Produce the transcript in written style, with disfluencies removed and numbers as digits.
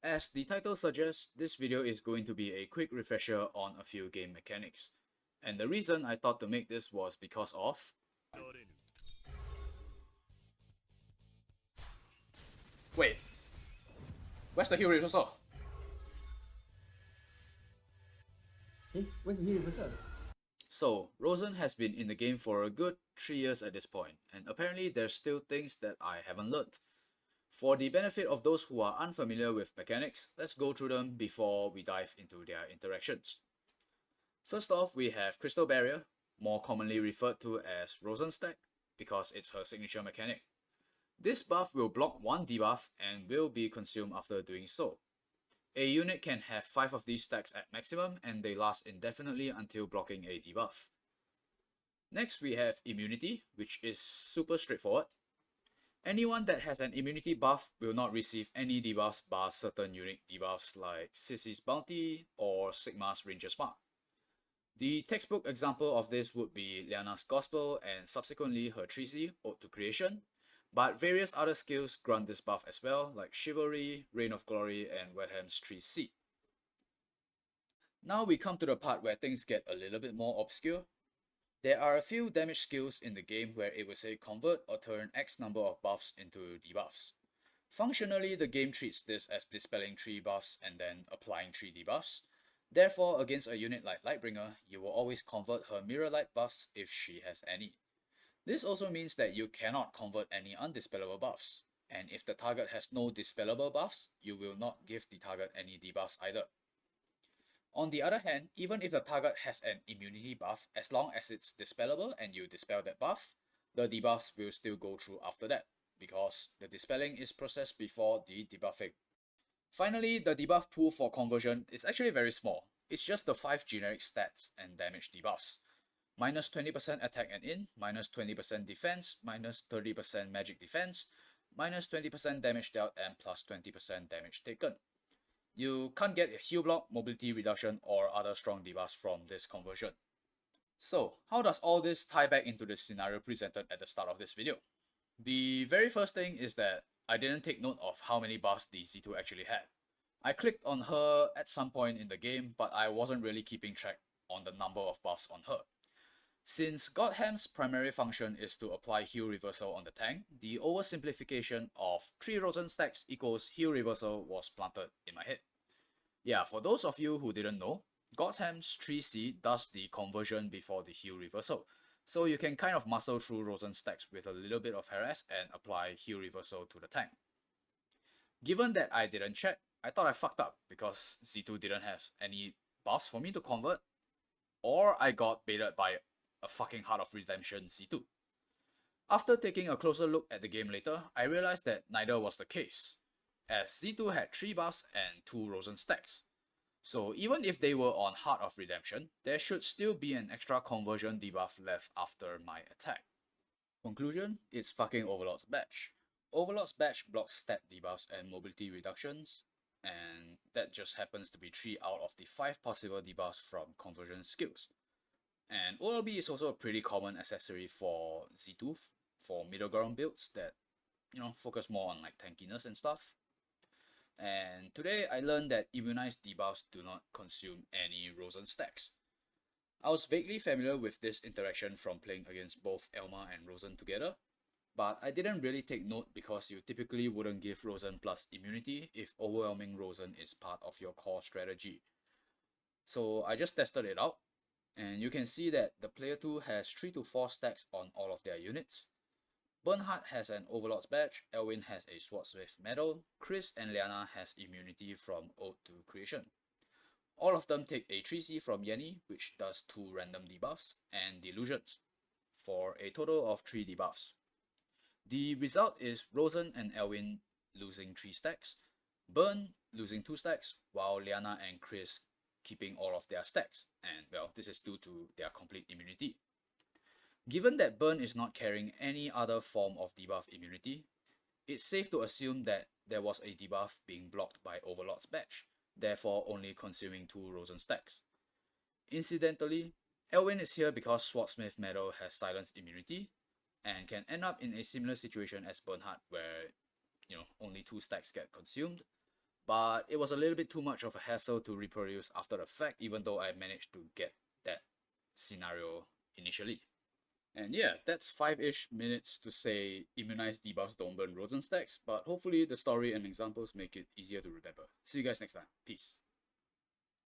As the title suggests, this video is going to be a quick refresher on a few game mechanics. And the reason I thought to make this was because of... Wait, where's the heal reversal? Where's the heal reversal? So, Rozen has been in the game for a good 3 years at this point, and apparently there's still things that I haven't learned. For the benefit of those who are unfamiliar with mechanics, let's go through them before we dive into their interactions. First off, we have Crystal Barrier, more commonly referred to as Rozen Stack, because it's her signature mechanic. This buff will block one debuff and will be consumed after doing so. A unit can have 5 of these stacks at maximum and they last indefinitely until blocking a debuff. Next we have Immunity, which is super straightforward. Anyone that has an immunity buff will not receive any debuffs bar certain unique debuffs like Sissy's Bounty or Sigma's Ranger's Mark. The textbook example of this would be Liana's Gospel and subsequently her 3C, Ode to Creation, but various other skills grant this buff as well, like Chivalry, Reign of Glory, and Wedham's 3C. Now we come to the part where things get a little bit more obscure. There are a few damage skills in the game where it will say convert or turn X number of buffs into debuffs. Functionally, the game treats this as dispelling 3 buffs and then applying 3 debuffs. Therefore, against a unit like Lightbringer, you will always convert her Mirror Light buffs if she has any. This also means that you cannot convert any undispellable buffs, and if the target has no dispellable buffs, you will not give the target any debuffs either. On the other hand, even if the target has an immunity buff, as long as it's dispellable and you dispel that buff, the debuffs will still go through after that, because the dispelling is processed before the debuffing. Finally, the debuff pool for conversion is actually very small. It's just the 5 generic stats and damage debuffs. Minus 20% attack and in, minus 20% defense, minus 30% magic defense, minus 20% damage dealt, and plus 20% damage taken. You can't get a heal block, mobility reduction, or other strong debuffs from this conversion. So, how does all this tie back into the scenario presented at the start of this video? The very first thing is that I didn't take note of how many buffs the Z2 actually had. I clicked on her at some point in the game, but I wasn't really keeping track on the number of buffs on her. Since Godham's primary function is to apply heal reversal on the tank, the oversimplification of 3 Rozen stacks equals heal reversal was planted in my head. Yeah, for those of you who didn't know, Godham's 3C does the conversion before the heal reversal, so you can kind of muscle through Rozen stacks with a little bit of harass and apply heal reversal to the tank. Given that I didn't check, I thought I fucked up because Z2 didn't have any buffs for me to convert, or I got baited by a fucking Heart of Redemption Z2. After taking a closer look at the game later, I realized that neither was the case, as Z2 had 3 buffs and 2 Rozen stacks. So even if they were on Heart of Redemption, there should still be an extra conversion debuff left after my attack. Conclusion, it's fucking Overlord's Badge. Overlord's Badge blocks stat debuffs and mobility reductions, and that just happens to be 3 out of the 5 possible debuffs from conversion skills. And OLB is also a pretty common accessory for Z2 for middle ground builds that, focus more on like tankiness and stuff. And today I learned that immunized debuffs do not consume any Rozen stacks. I was vaguely familiar with this interaction from playing against both Elma and Rozen together, but I didn't really take note because you typically wouldn't give Rozen plus immunity if overwhelming Rozen is part of your core strategy. So I just tested it out, and you can see that the player 2 has 3 to 4 stacks on all of their units. Bernhardt has an Overlord's Badge, Elwyn has a Swordsmith Medal, Chris and Liana has immunity from Ode to Creation. All of them take a 3C from Yenny, which does 2 random debuffs, and Delusions, for a total of 3 debuffs. The result is Rozen and Elwyn losing 3 stacks, Bern losing 2 stacks, while Liana and Chris keeping all of their stacks, and well, this is due to their complete immunity. Given that Bern is not carrying any other form of debuff immunity, it's safe to assume that there was a debuff being blocked by Overlord's Badge, therefore only consuming 2 Rozen stacks. Incidentally, Elwyn is here because Swordsmith Medal has silence immunity, and can end up in a similar situation as Bernhardt where, only 2 stacks get consumed, but it was a little bit too much of a hassle to reproduce after the fact, even though I managed to get that scenario initially. And yeah, that's 5-ish minutes to say immunized debuffs don't burn Rozen stacks, but hopefully the story and examples make it easier to remember. See you guys next time. Peace.